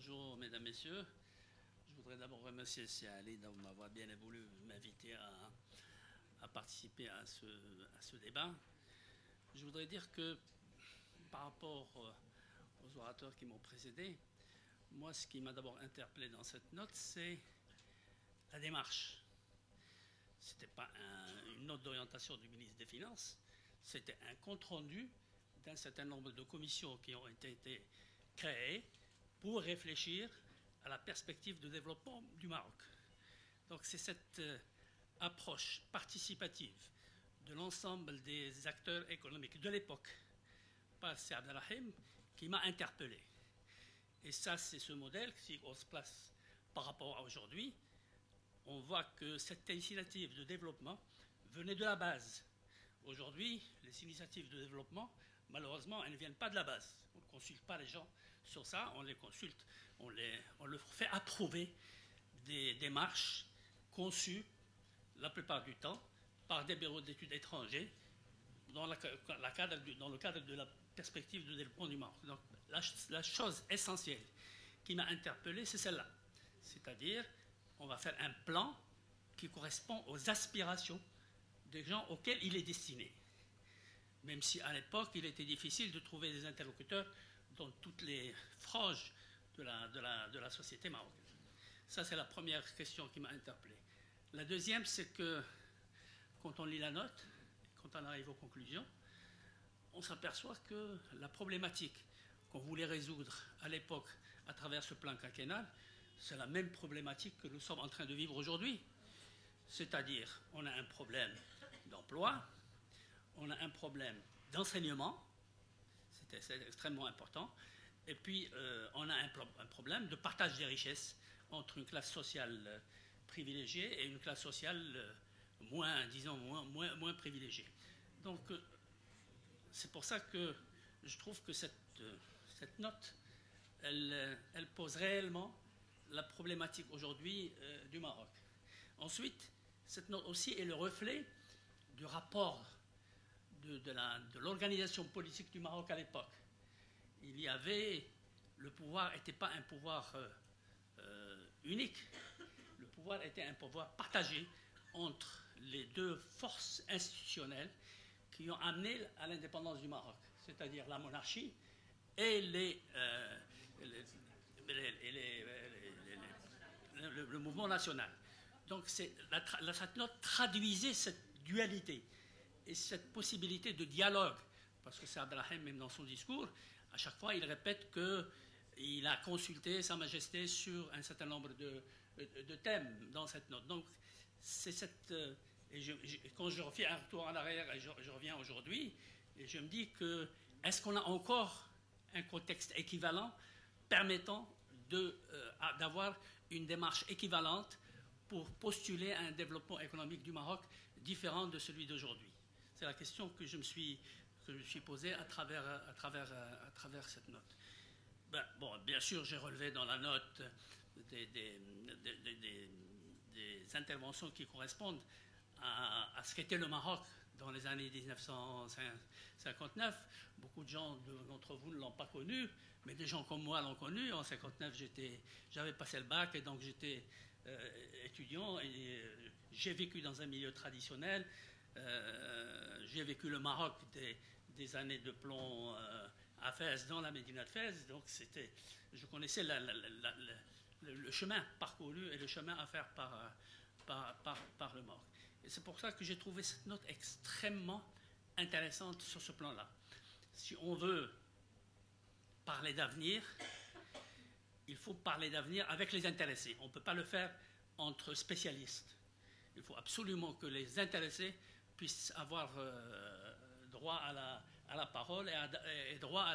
Bonjour mesdames, messieurs. Je voudrais d'abord remercier Ali d'avoir bien voulu m'inviter à participer à ce débat. Je voudrais dire que par rapport aux orateurs qui m'ont précédé, moi ce qui m'a d'abord interpellé dans cette note, c'est la démarche. Ce n'était pas une note d'orientation du ministre des Finances, c'était un compte-rendu d'un certain nombre de commissions qui ont été créées pour réfléchir à la perspective de développement du Maroc. Donc c'est cette approche participative de l'ensemble des acteurs économiques de l'époque par C. Abdelrahim qui m'a interpellé. Et ça, c'est ce modèle qui se place par rapport à aujourd'hui. On voit que cette initiative de développement venait de la base. Aujourd'hui, les initiatives de développement, malheureusement, elles ne viennent pas de la base. On ne consulte pas les gens sur ça, on les consulte, on leur fait approuver des démarches conçues, la plupart du temps, par des bureaux d'études étrangers dans le cadre de la perspective de développement du Maroc. Donc la chose essentielle qui m'a interpellé, c'est celle-là. C'est-à-dire, on va faire un plan qui correspond aux aspirations des gens auxquels il est destiné. Même si à l'époque, il était difficile de trouver des interlocuteurs dans toutes les franges de la société marocaine. Ça, c'est la première question qui m'a interpellé. La deuxième, c'est que quand on lit la note, quand on arrive aux conclusions, on s'aperçoit que la problématique qu'on voulait résoudre à l'époque à travers ce plan quinquennal, c'est la même problématique que nous sommes en train de vivre aujourd'hui. C'est-à-dire, on a un problème d'emploi, on a un problème d'enseignement, c'est extrêmement important, et puis on a un problème de partage des richesses entre une classe sociale privilégiée et une classe sociale moins privilégiée. Donc, c'est pour ça que je trouve que cette note, elle pose réellement la problématique aujourd'hui du Maroc. Ensuite, cette note aussi est le reflet du rapport de l'organisation politique du Maroc à l'époque. Il y avait, le pouvoir n'était pas un pouvoir unique, le pouvoir était un pouvoir partagé entre les deux forces institutionnelles qui ont amené à l'indépendance du Maroc, c'est-à-dire la monarchie et le mouvement national. Donc cette note traduisait cette dualité et cette possibilité de dialogue, parce que c'est Abdelrahim, même dans son discours, à chaque fois il répète qu'il a consulté Sa Majesté sur un certain nombre de thèmes dans cette note. Donc c'est quand je refais un retour en arrière et je reviens aujourd'hui, et je me dis que est-ce qu'on a encore un contexte équivalent permettant d'avoir une démarche équivalente pour postuler à un développement économique du Maroc différent de celui d'aujourd'hui? C'est la question que je me suis posée à travers cette note. Bon, bien sûr, j'ai relevé dans la note des interventions qui correspondent à ce qu'était le Maroc dans les années 1959. Beaucoup de gens d'entre vous ne l'ont pas connu, mais des gens comme moi l'ont connu. En 1959, j'avais passé le bac et donc j'étais étudiant et j'ai vécu dans un milieu traditionnel. J'ai vécu le Maroc des années de plomb à Fès, dans la Médina de Fès, donc je connaissais le chemin parcouru et le chemin à faire par le Maroc. Et c'est pour ça que j'ai trouvé cette note extrêmement intéressante sur ce plan-là. Si on veut parler d'avenir, il faut parler d'avenir avec les intéressés. On ne peut pas le faire entre spécialistes. Il faut absolument que les intéressés puissent avoir droit à la parole et droit à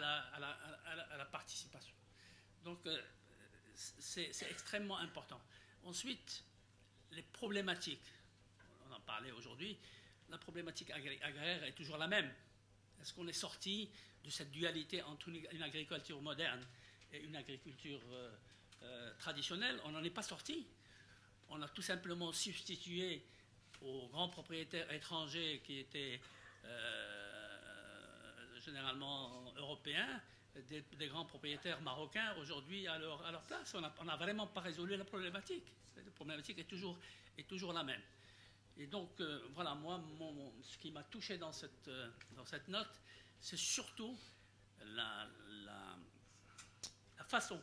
la participation. Donc, c'est extrêmement important. Ensuite, les problématiques. On en parlait aujourd'hui. La problématique agraire est toujours la même. Est-ce qu'on est sorti de cette dualité entre une agriculture moderne et une agriculture traditionnelle? On n'en est pas sorti. On a tout simplement substitué aux grands propriétaires étrangers qui étaient généralement européens, des grands propriétaires marocains aujourd'hui à leur place. On n'a vraiment pas résolu la problématique. La problématique est toujours la même. Et donc, voilà, moi, ce qui m'a touché dans cette note, c'est surtout la façon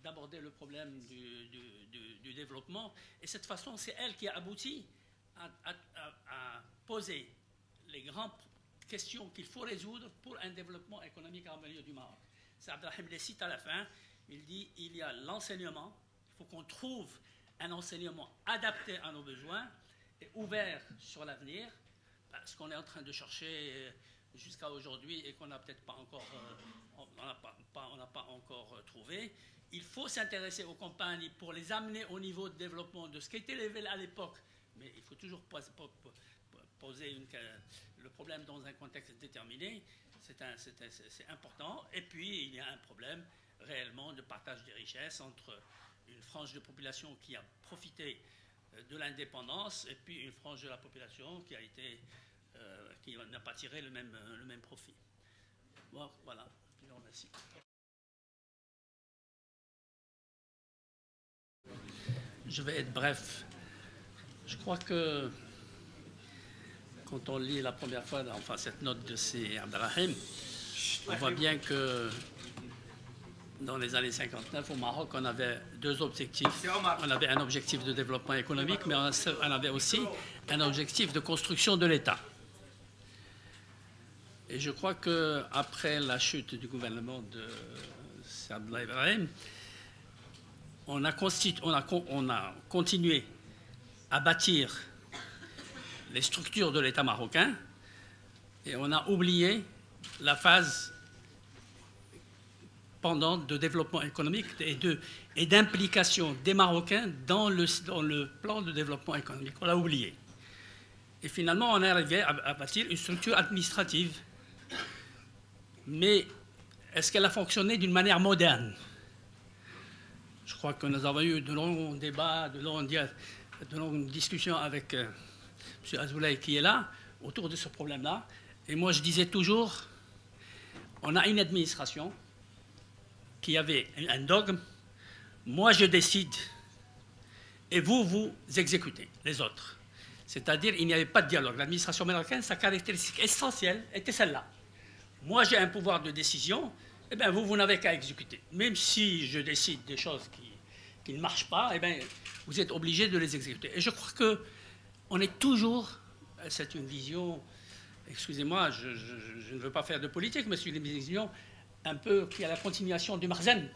d'aborder le problème du développement. Et cette façon, c'est elle qui a abouti à poser les grandes questions qu'il faut résoudre pour un développement économique harmonieux du Maroc. C'est Abdelrahim les cite à la fin. Il dit il y a l'enseignement. Il faut qu'on trouve un enseignement adapté à nos besoins et ouvert sur l'avenir, ce qu'on est en train de chercher jusqu'à aujourd'hui et qu'on n'a peut-être pas encore, on n'a pas encore trouvé. Il faut s'intéresser aux campagnes pour les amener au niveau de développement de ce qui était élevé à l'époque, mais il faut toujours poser le problème dans un contexte déterminé. C'est important. Et puis, il y a un problème réellement de partage des richesses entre une frange de population qui a profité de l'indépendance et puis une frange de la population qui n'a pas tiré le même profit. Bon, voilà. Je vous remercie. Je vais être bref. Je crois que quand on lit la première fois cette note de C. Abdelrahim, on voit bien que dans les années 59, au Maroc, on avait deux objectifs. On avait un objectif de développement économique, mais on avait aussi un objectif de construction de l'État. Et je crois qu'après la chute du gouvernement de Abdellah Ibrahim, on a continué à bâtir les structures de l'État marocain et on a oublié la phase pendant de développement économique et d'implication des Marocains dans le plan de développement économique. On l'a oublié. Et finalement, on est arrivé à bâtir une structure administrative. Mais est-ce qu'elle a fonctionné d'une manière moderne? Je crois que nous avons eu de longs débats, de longues discussions avec M. Azoulay qui est là, autour de ce problème-là. Et moi, je disais toujours, on a une administration qui avait un dogme, moi je décide et vous exécutez les autres. C'est-à-dire il n'y avait pas de dialogue. L'administration marocaine, sa caractéristique essentielle était celle-là. Moi j'ai un pouvoir de décision, eh bien vous n'avez qu'à exécuter. Même si je décide des choses qui ne marchent pas, eh bien vous êtes obligé de les exécuter. Et je crois qu'on est toujours, c'est une vision, excusez-moi, je ne veux pas faire de politique, mais c'est une vision un peu qui a la continuation du Marzen,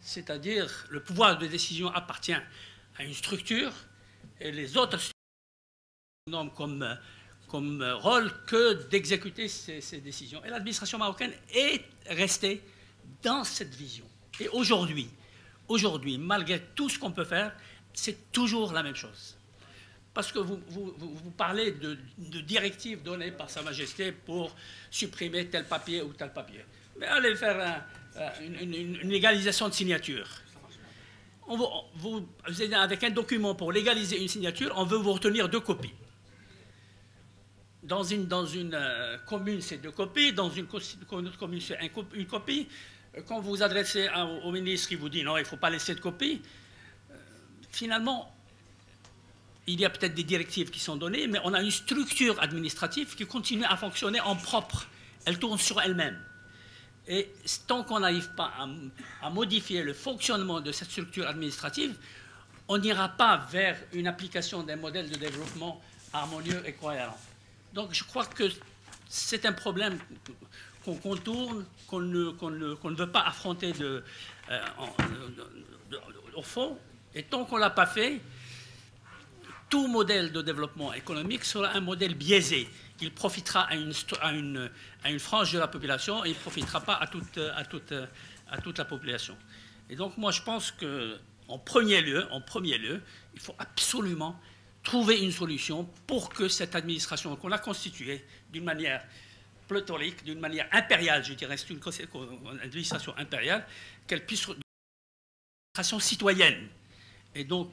c'est-à-dire le pouvoir de décision appartient à une structure et les autres n'ont comme rôle que d'exécuter ces décisions. Et l'administration marocaine est restée dans cette vision. Et aujourd'hui, malgré tout ce qu'on peut faire, c'est toujours la même chose. Parce que vous parlez de directives données par Sa Majesté pour supprimer tel papier ou tel papier. Mais allez faire une légalisation de signature. Vous êtes avec un document pour légaliser une signature, on veut vous retenir 2 copies. Dans une commune, c'est 2 copies. Dans une autre commune, c'est une copie. Quand vous vous adressez au ministre, il vous dit non, il ne faut pas laisser de copie. Finalement, il y a peut-être des directives qui sont données, mais on a une structure administrative qui continue à fonctionner en propre. Elle tourne sur elle-même. Et tant qu'on n'arrive pas à modifier le fonctionnement de cette structure administrative, on n'ira pas vers une application d'un modèle de développement harmonieux et cohérent. Donc je crois que c'est un problème qu'on contourne, qu'on ne veut pas affronter au fond. Et tant qu'on ne l'a pas fait, tout modèle de développement économique sera un modèle biaisé. Il profitera à une frange de la population et il ne profitera pas à toute la population. Et donc moi je pense qu'en premier lieu, il faut absolument trouver une solution pour que cette administration qu'on a constituée d'une manière pléthorique, d'une manière impériale, je dirais, c'est une administration impériale, qu'elle puisse être une administration citoyenne. Et donc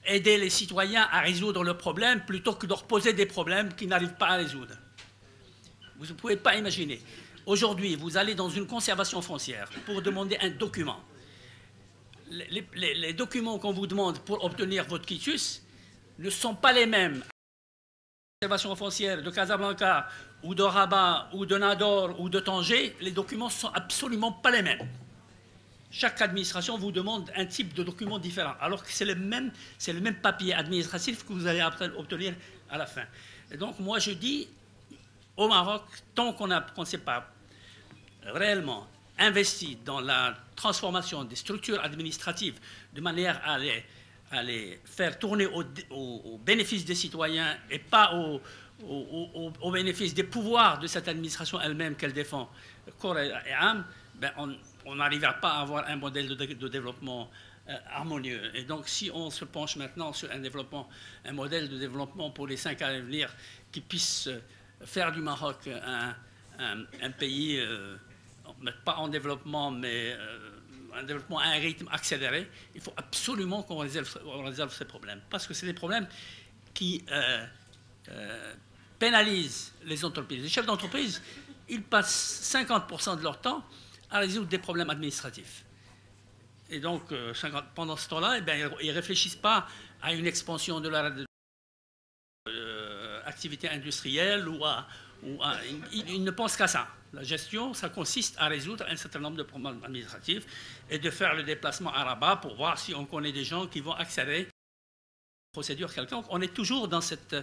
aider les citoyens à résoudre leurs problèmes plutôt que de leur poser des problèmes qu'ils n'arrivent pas à résoudre. Vous ne pouvez pas imaginer. Aujourd'hui, vous allez dans une conservation foncière pour demander un document. Les documents qu'on vous demande pour obtenir votre quitus ne sont pas les mêmes. La conservation foncière de Casablanca ou de Rabat ou de Nador ou de Tanger, les documents ne sont absolument pas les mêmes. Chaque administration vous demande un type de document différent, alors que c'est le même papier administratif que vous allez obtenir à la fin. Et donc moi je dis, au Maroc, tant qu'on ne s'est pas réellement investi dans la transformation des structures administratives de manière à les faire tourner au bénéfice des citoyens et pas au bénéfice des pouvoirs de cette administration elle-même qu'elle défend corps et âme, ben on n'arrivera pas à avoir un modèle de développement harmonieux. Et donc si on se penche maintenant sur un modèle de développement pour les 5 ans à venir qui puisse faire du Maroc un pays, pas en développement, mais un développement à un rythme accéléré, il faut absolument qu'on résolve ces problèmes. Parce que c'est des problèmes qui pénalisent les entreprises. Les chefs d'entreprise, ils passent 50% de leur temps à résoudre des problèmes administratifs. Et donc, pendant ce temps-là, eh ils ne réfléchissent pas à une expansion de leur activité industrielle ils ne pensent qu'à ça. La gestion, ça consiste à résoudre un certain nombre de problèmes administratifs et de faire le déplacement à Rabat pour voir si on connaît des gens qui vont accélérer la procédure quelconque. On est toujours dans cette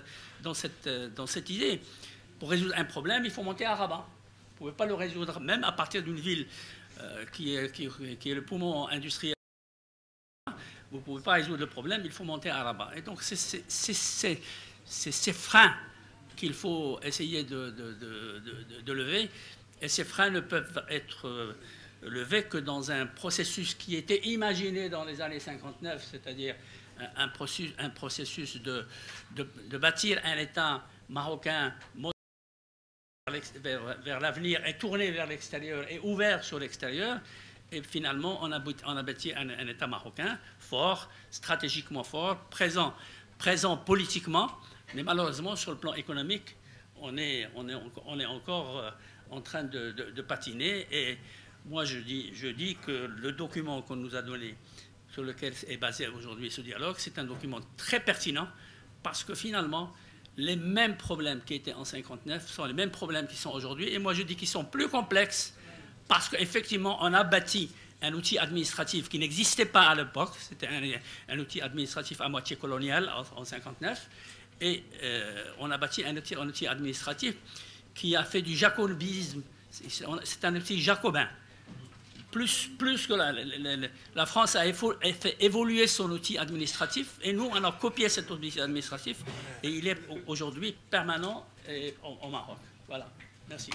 idée. Pour résoudre un problème, il faut monter à Rabat. Vous ne pouvez pas le résoudre, même à partir d'une ville qui est le poumon industriel. Vous ne pouvez pas résoudre le problème, il faut monter à Rabat. Et donc, c'est ces freins qu'il faut essayer de lever. Et ces freins ne peuvent être levés que dans un processus qui était imaginé dans les années 59, c'est-à-dire un processus de bâtir un État marocain vers l'avenir et tourné vers l'extérieur et ouvert sur l'extérieur. Et finalement, on a bâti un État marocain fort, stratégiquement fort, présent politiquement, mais malheureusement, sur le plan économique, on est encore en train de patiner. Et moi, je dis que le document qu'on nous a donné, sur lequel est basé aujourd'hui ce dialogue, c'est un document très pertinent, parce que finalement, les mêmes problèmes qui étaient en 1959 sont les mêmes problèmes qui sont aujourd'hui. Et moi, je dis qu'ils sont plus complexes, parce qu'effectivement, on a bâti un outil administratif qui n'existait pas à l'époque. C'était un outil administratif à moitié colonial en 1959. Et on a bâti un outil administratif qui a fait du jacobisme. C'est un outil jacobin. Plus que la France a fait évoluer son outil administratif, et nous, on a copié cet outil administratif, et il est aujourd'hui permanent au Maroc. Voilà. Merci.